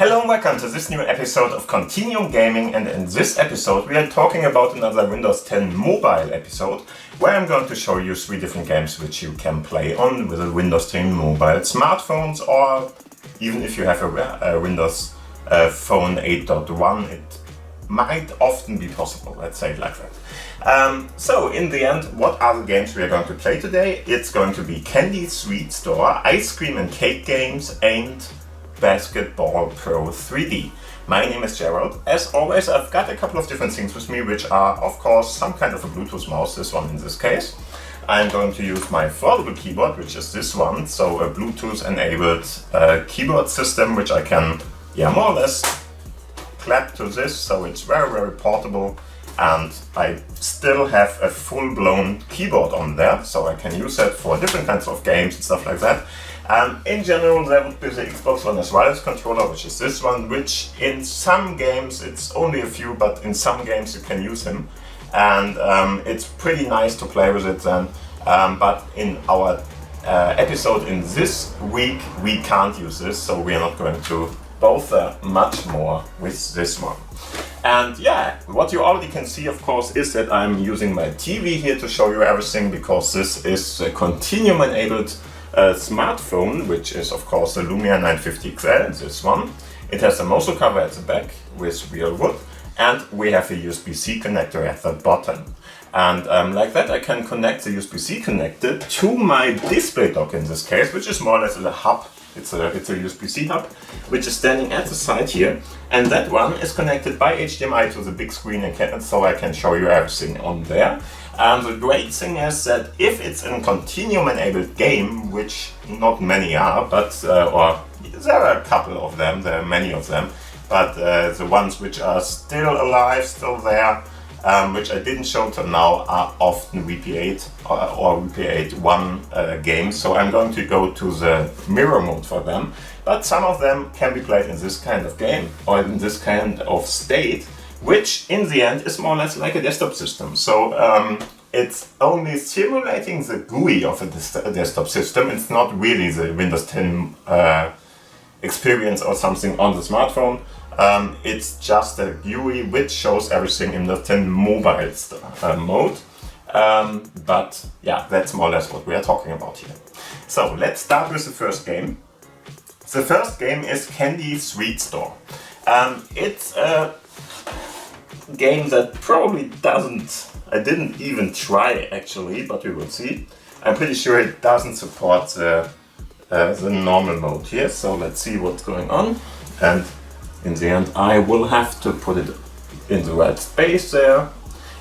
Hello and welcome to this new episode of Continuum Gaming, and in this episode we are talking about another Windows 10 mobile episode where I'm going to show you 3 different games which you can play on with a Windows 10 mobile smartphones, or even if you have a Windows Phone 8.1, it might often be possible, let's say it like that. So in the end, what are the games we are going to play today? It's going to be Candy Sweet Store, Ice Cream and Cake games, and Basketball Pro 3D. My name is Gerald. As always, I've got a couple of different things with me, which are of course some kind of a Bluetooth mouse, this one in this case. I'm going to use my Foldable keyboard, which is this one, so a Bluetooth enabled keyboard system, which I can more or less clap to this, so it's very portable, and I still have a full-blown keyboard on there, so I can use that for different kinds of games and stuff like that. In general, there would be the Xbox One as wireless controller, which is this one, which in some games, it's only a few, but in some games you can use him, and it's pretty nice to play with it then. But in our episode in this week, we can't use this, so we are not going to bother much more with this one. And what you already can see, of course, is that I'm using my TV here to show you everything, because this is a Continuum enabled smartphone, which is of course the Lumia 950 XL, this one. It has a Mozo cover at the back with real wood, and we have a USB-C connector at the bottom. And like that I can connect the USB-C connector to my display dock in this case, which is more or less a hub. It's a USB-C hub, which is standing at the side here, and that one is connected by HDMI to the big screen, and so I can show you everything on there. The great thing is that if it's a Continuum enabled game, which not many are, but or there are a couple of them, there are many of them, but the ones which are still alive, still there, which I didn't show till now, are often VP8 or VP8.1 games, so I'm going to go to the mirror mode for them, but some of them can be played in this kind of game or in this kind of state, which in the end is more or less like a desktop system. So it's only simulating the GUI of a desktop system. It's not really the Windows 10 experience or something on the smartphone. It's just a GUI which shows everything in Windows 10 mobile mode. But that's more or less what we are talking about here. So let's start with the first game. The first game is Candy Sweet Store. It's a game that probably I didn't even try actually, but we will see. I'm pretty sure it doesn't support the normal mode here, so let's see what's going on. And in the end I will have to put it in the right space there.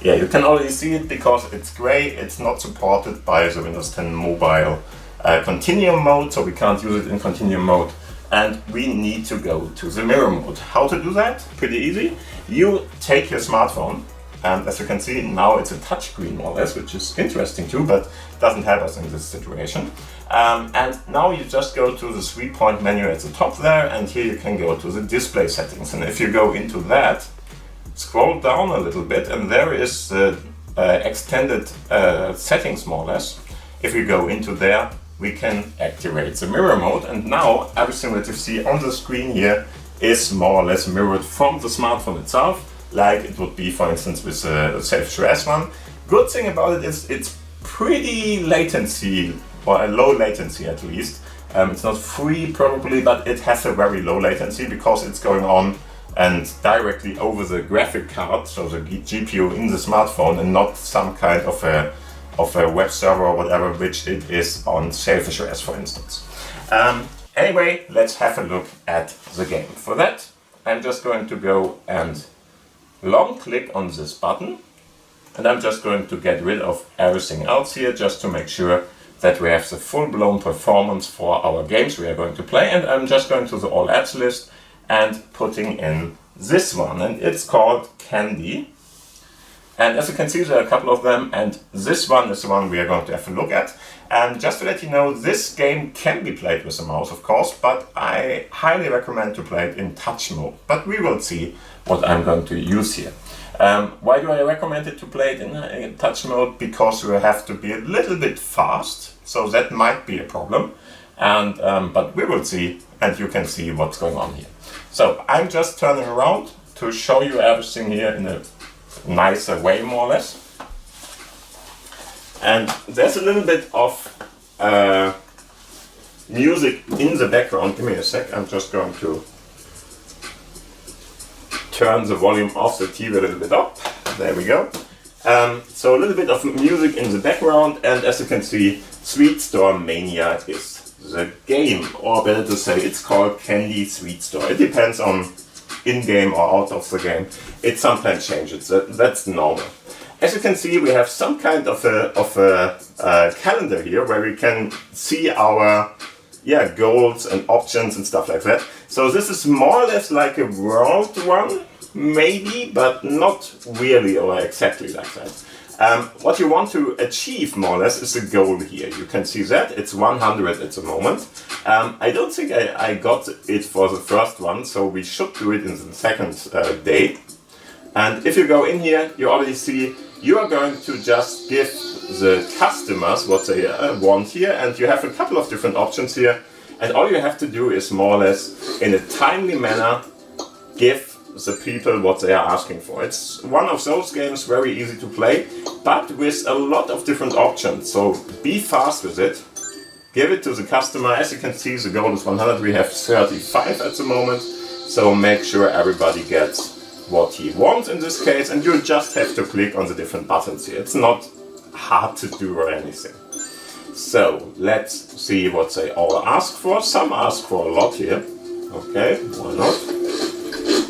Yeah, you can already see it because it's gray. It's not supported by the Windows 10 mobile Continuum mode, so we can't use it in Continuum mode. And we need to go to the mirror mode. How to do that? Pretty easy. You take your smartphone, and as you can see now it's a touchscreen more or less, which is interesting too, but doesn't help us in this situation. And now you just go to the 3-point menu at the top there, and here you can go to the display settings. And if you go into that, scroll down a little bit, and there is the extended settings more or less. If you go into there, we can activate the mirror mode, and now everything that you see on the screen here is more or less mirrored from the smartphone itself, like it would be, for instance, with the Selfish OS one. Good thing about it is it's pretty latency, or a low latency at least. It's not free probably, but it has a very low latency because it's going on and directly over the graphic card, so the GPU in the smartphone, and not some kind of a web server or whatever, which it is on Selfish OS, for instance. Anyway, let's have a look at the game. For that, I'm just going to go and long click on this button, and I'm just going to get rid of everything else here, just to make sure that we have the full-blown performance for our games we are going to play. And I'm just going to the all apps list and putting in this one, and it's called Candy. And as you can see, there are a couple of them, and this one is the one we are going to have a look at. And just to let you know, this game can be played with a mouse, of course, but I highly recommend to play it in touch mode. But we will see what I'm going to use here. Why do I recommend it to play it in touch mode? Because you have to be a little bit fast, so that might be a problem. And but we will see and you can see what's going on here. So I'm just turning around to show you everything here in a nicer way, more or less. And there's a little bit of music in the background. Give me a sec, I'm just going to turn the volume of the TV a little bit up. There we go. So a little bit of music in the background, and as you can see, Sweet Store Mania is the game, or better to say, it's called Candy Sweet Store. It depends on in-game or out of the game. It sometimes changes, that's normal. As you can see, we have some kind of a calendar here where we can see our goals and options and stuff like that. So this is more or less like a world one, maybe, but not really or exactly like that. What you want to achieve more or less is the goal here. You can see that it's 100 at the moment. I don't think I got it for the first one, so we should do it in the second day. And if you go in here, you already see you are going to just give the customers what they want here, and you have a couple of different options here. And all you have to do is more or less, in a timely manner, give the people what they are asking for. It's one of those games very easy to play, but with a lot of different options. So be fast with it. Give it to the customer. As you can see, the goal is 100. We have 35 at the moment. So make sure everybody gets what he wants in this case, and you just have to click on the different buttons here. It's not hard to do or anything. So let's see what they all ask for. Some ask for a lot here. Okay, why not?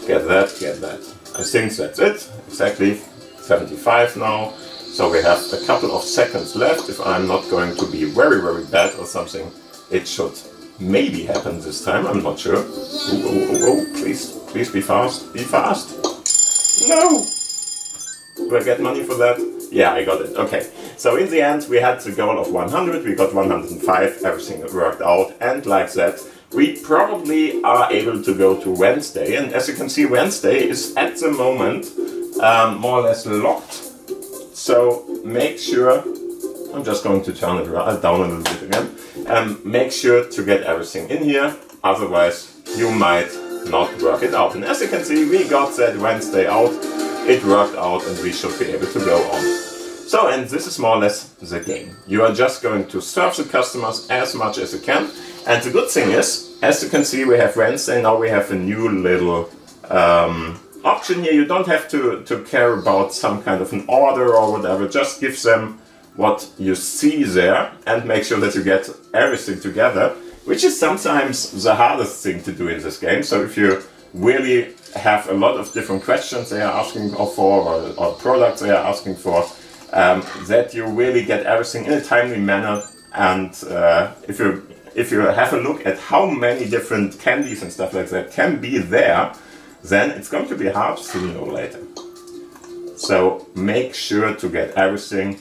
Get that, get that. I think that's it. Exactly 75 now. So we have a couple of seconds left. If I'm not going to be very, very bad or something, it should maybe happen this time. I'm not sure. Oh, please, please be fast. Be fast. No! Do I get money for that? Yeah, I got it. Okay. So in the end, we had the goal of 100. We got 105. Everything worked out. And like that, we probably are able to go to Wednesday. And as you can see, Wednesday is at the moment more or less locked. So make sure, I'm just going to turn it down a little bit again. Make sure to get everything in here. Otherwise, you might not work it out. And as you can see, we got that Wednesday out. It worked out and we should be able to go on. So, and this is more or less the game. You are just going to serve the customers as much as you can. And the good thing is, as you can see, we have Wednesday. Now we have a new little option here. You don't have to care about some kind of an order or whatever. Just give them what you see there and make sure that you get everything together, which is sometimes the hardest thing to do in this game. So if you really have a lot of different questions they are asking for, or products they are asking for, that you really get everything in a timely manner. And if you have a look at how many different candies and stuff like that can be there, then it's going to be hard sooner or later. So make sure to get everything.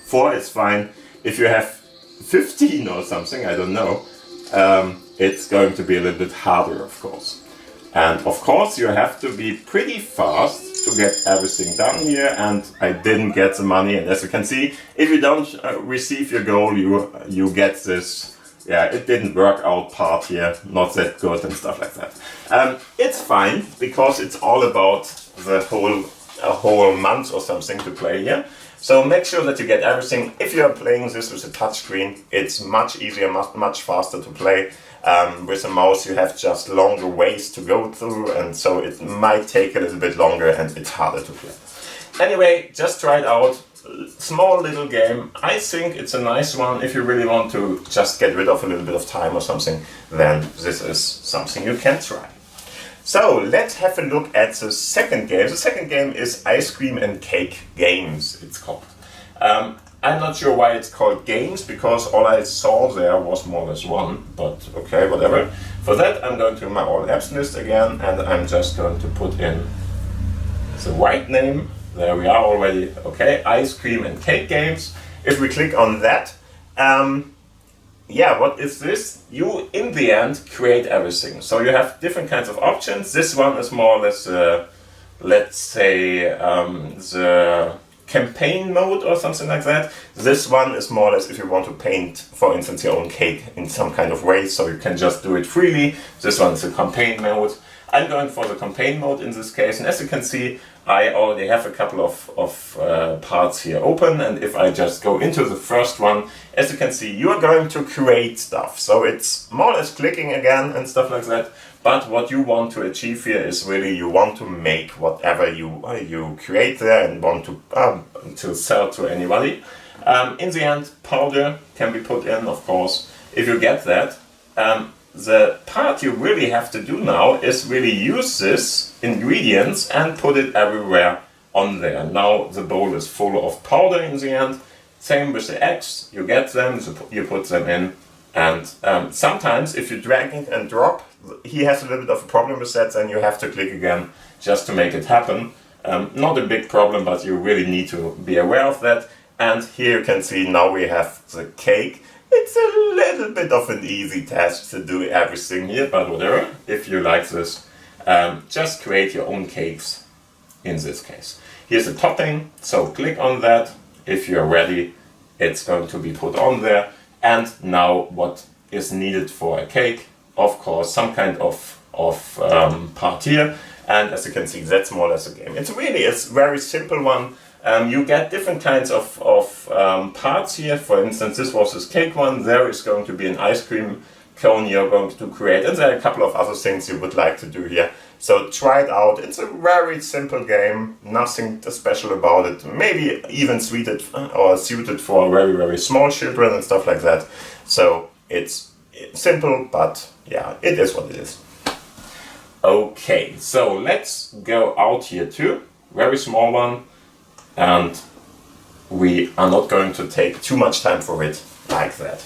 4 is fine. If you have 15 or something, I don't know, it's going to be a little bit harder, of course. And of course you have to be pretty fast to get everything done here, and I didn't get the money. And as you can see, if you don't receive your goal, you get this, it didn't work out part here, not that good and stuff like that. It's fine, because it's all about the whole month or something to play here. So make sure that you get everything. If you are playing this with a touchscreen, it's much easier, much faster to play. With a mouse you have just longer ways to go through, and so it might take a little bit longer and it's harder to play. Anyway, just try it out. Small little game. I think it's a nice one. If you really want to just get rid of a little bit of time or something, then this is something you can try. So let's have a look at the second game. The second game is Ice Cream and Cake Games, it's called. I'm not sure why it's called games, because all I saw there was more or less one, but okay, whatever. For that I'm going to my all apps list again, and I'm just going to put in the right name. There we are already. Okay, Ice Cream and Cake Games. If we click on that, what is this? You, in the end, create everything. So you have different kinds of options. This one is more or less, let's say, the campaign mode or something like that. This one is more or less if you want to paint, for instance, your own cake in some kind of way, so you can just do it freely. This one is a campaign mode. I'm going for the campaign mode in this case, and as you can see, I already have a couple of parts here open, and if I just go into the first one, as you can see, you are going to create stuff. So it's more or less clicking again and stuff like that, but what you want to achieve here is really you want to make whatever you create there and want to sell to anybody. In the end, powder can be put in, of course, if you get that. The part you really have to do now is really use this ingredients and put it everywhere on there. Now the bowl is full of powder in the end. Same with the eggs, you get them, you put them in, and sometimes if you drag it and drop, he has a little bit of a problem with that, then you have to click again just to make it happen. Not a big problem, but you really need to be aware of that. And here you can see now we have the cake. It's a little bit of an easy task to do everything here, but whatever. If you like this, just create your own cakes in this case. Here's the topping, so click on that. If you're ready, it's going to be put on there. And now what is needed for a cake? Of course, some kind of part here. And as you can see, that's more or less a game. It's really a very simple one. You get different kinds of parts here. For instance, this was this cake one. There is going to be an ice cream cone you're going to create. And there are a couple of other things you would like to do here. So try it out. It's a very simple game. Nothing special about it. Maybe even suited for very, very small children and stuff like that. So it's simple, but yeah, it is what it is. Okay, so let's go out here too. Very small one. And we are not going to take too much time for it like that.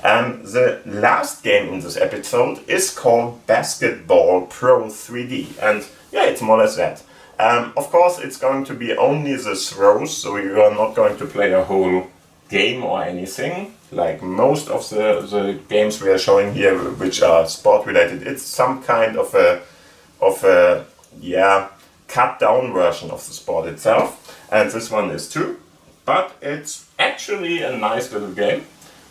The last game in this episode is called Basketball Pro 3D. And yeah, it's more or less that. Of course, it's going to be only the throws, so you are not going to play a whole game or anything. Like most of the games we are showing here, which are sport related, it's some kind of a cut down version of the sport itself. And this one is too, but it's actually a nice little game.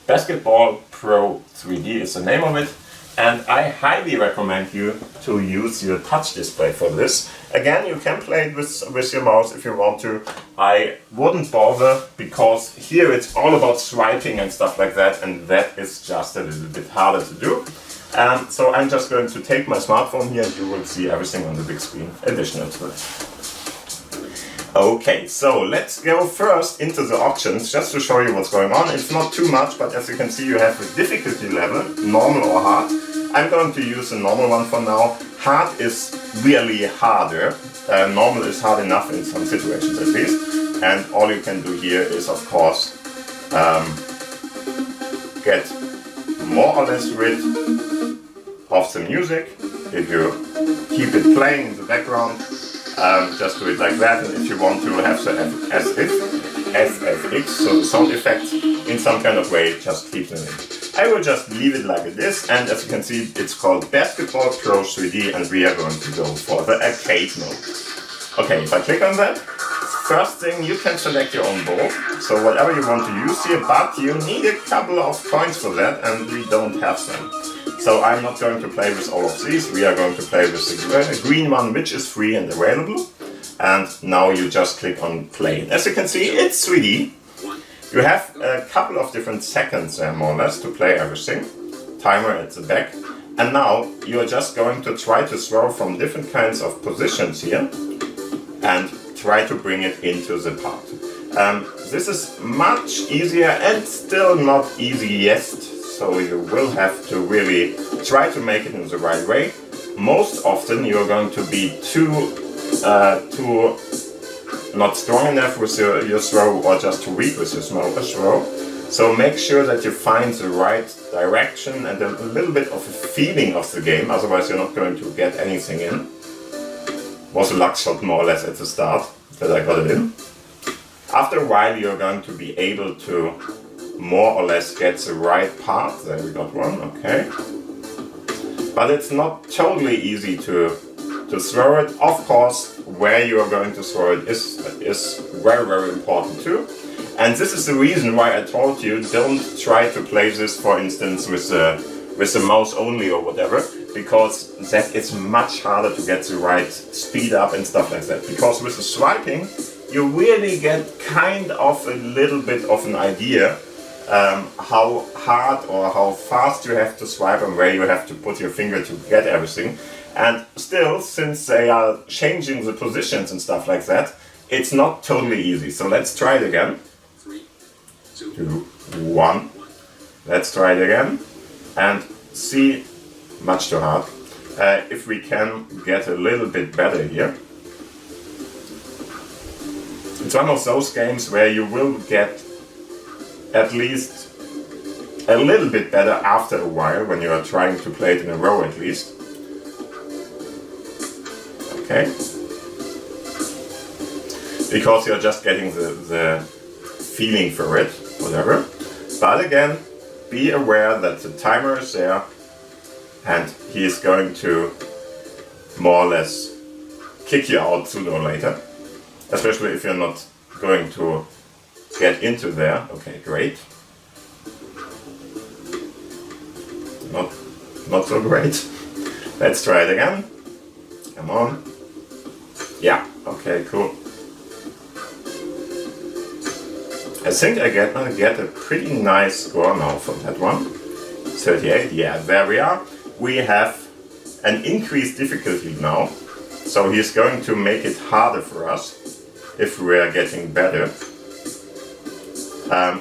Basketball Pro 3D is the name of it, and I highly recommend you to use your touch display for this. Again, you can play it with your mouse if you want to. I wouldn't bother, because here it's all about swiping and stuff like that, and that is just a little bit harder to do. So I'm just going to take my smartphone here, and you will see everything on the big screen additional to it. Okay, so let's go first into the options, just to show you what's going on. It's not too much, but as you can see, you have a difficulty level, normal or hard. I'm going to use the normal one for now. Hard is really harder. Normal is hard enough in some situations at least. And all you can do here is, of course, get more or less rid of the music. If you keep it playing in the background, just do it like that. And if you want to have the SFX, so the sound effects, in some kind of way, just keep them in. I will just leave it like it is, and as you can see, it's called Basketball Pro 3D, and we are going to go for the arcade mode. Okay, if I click on that, first thing, you can select your own ball, so whatever you want to use here, but you need a couple of coins for that, and we don't have them. So I'm not going to play with all of these. We are going to play with the green one, which is free and available. And now you just click on play. As you can see, it's 3D. You have a couple of different seconds there, more or less, to play everything. Timer at the back. And now you're just going to try to throw from different kinds of positions here and try to bring it into the part. This is much easier and still not easiest. So you will have to really try to make it in the right way. Most often you're going to be too not strong enough with your throw, or just too weak with your throw. So make sure that you find the right direction and a little bit of a feeling of the game, otherwise you're not going to get anything in. Was a luck shot more or less at the start that I got it in. After a while you're going to be able to more or less get the right part. There we got one, okay. But it's not totally easy to to throw it. Of course, where you are going to throw it is very, very important too. And this is the reason why I told you don't try to play this, for instance, with the mouse only or whatever, because that is much harder to get the right speed up and stuff like that. Because with the swiping, you really get kind of a little bit of an idea how hard or how fast you have to swipe and where you have to put your finger to get everything. And still, since they are changing the positions and stuff like that, it's not totally easy. So let's try it again. 3, 2, 1. Let's try it again. And see, much too hard. If we can get a little bit better here. It's one of those games where you will get at least a little bit better after a while when you are trying to play it in a row at least. Okay. Because you're just getting the feeling for it, whatever. But again, be aware that the timer is there and he is going to more or less kick you out sooner or later. Especially if you're not going to get into there. Okay, great. Not so great. Let's try it again. Come on. Yeah, okay, cool. I think I get a pretty nice score now from that one. 38, yeah, there we are. We have an increased difficulty now. So he's going to make it harder for us if we are getting better.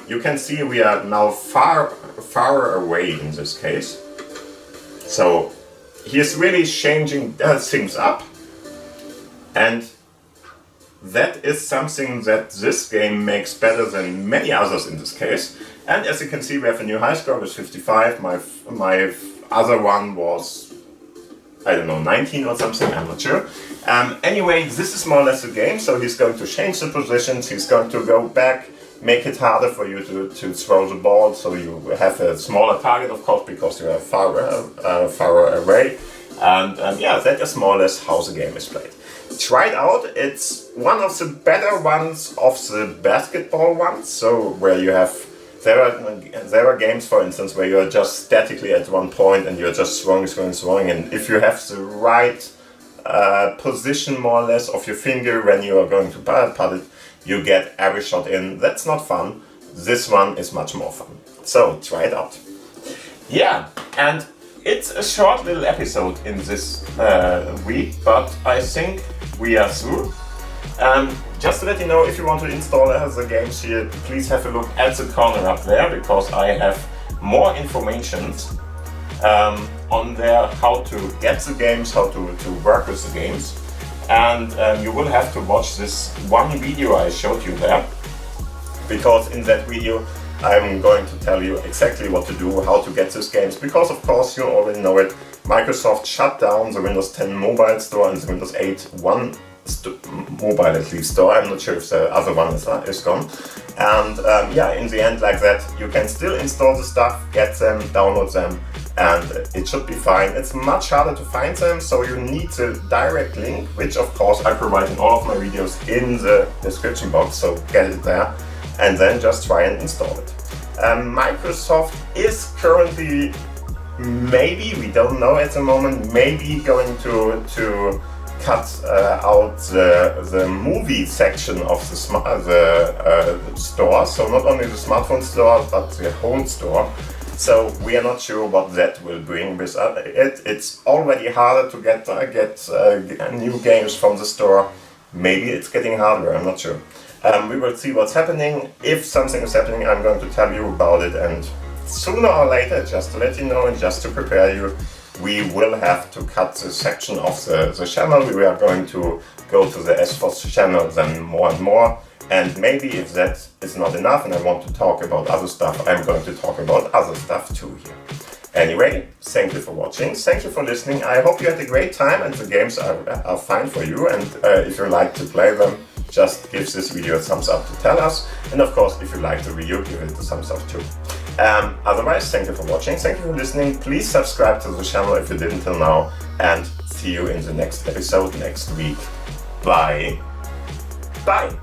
You can see we are now far away in this case. So he's really changing things up. And that is something that this game makes better than many others in this case. And as you can see, we have a new high score with 55. My other one was, I don't know, 19 or something, I'm not sure. Anyway, this is more or less the game, so he's going to change the positions, he's going to go back, make it harder for you to throw the ball, so you have a smaller target, of course, because you are far away. And yeah, that is more or less how the game is played. Try it out, it's one of the better ones of the basketball ones, so where you have there are games, for instance, where you are just statically at one point and you're just throwing, and if you have the right position, more or less, of your finger when you are going to putt it, you get every shot in. That's not fun. This one is much more fun. So try it out. Yeah, and it's a short little episode in this week, but I think we are through. Just to let you know, if you want to install the games here, please have a look at the corner up there, because I have more information on there, how to get the games, how to work with the games. And you will have to watch this one video I showed you there, because in that video I'm going to tell you exactly what to do, how to get these games, because of course you already know it, Microsoft shut down the Windows 10 mobile store and the Windows 8 mobile at least store. I'm not sure if the other one is gone. And yeah, in the end, like that, you can still install the stuff, get them, download them, and it should be fine. It's much harder to find them, so you need the direct link, which of course I provide in all of my videos in the description box, so get it there and then just try and install it. Microsoft is currently, maybe, we don't know at the moment, maybe going to cut out the movie section of the store, so not only the smartphone store but the whole store. So we are not sure what that will bring with it. It's already harder to get new games from the store. Maybe it's getting harder, I'm not sure. We will see what's happening. If something is happening, I'm going to tell you about it, and sooner or later, just to let you know and just to prepare you, we will have to cut the section of the channel. We are going to go to the S4 channel then more and more. And maybe if that is not enough and I want to talk about other stuff, I'm going to talk about other stuff too here. Anyway, thank you for watching, thank you for listening. I hope you had a great time and the games are fine for you. And if you like to play them, just give this video a thumbs up to tell us. And of course, if you like the video, give it a thumbs up too. Otherwise, thank you for watching, thank you for listening. Please subscribe to the channel if you didn't till now, and see see you in the next episode next week. Bye. Bye.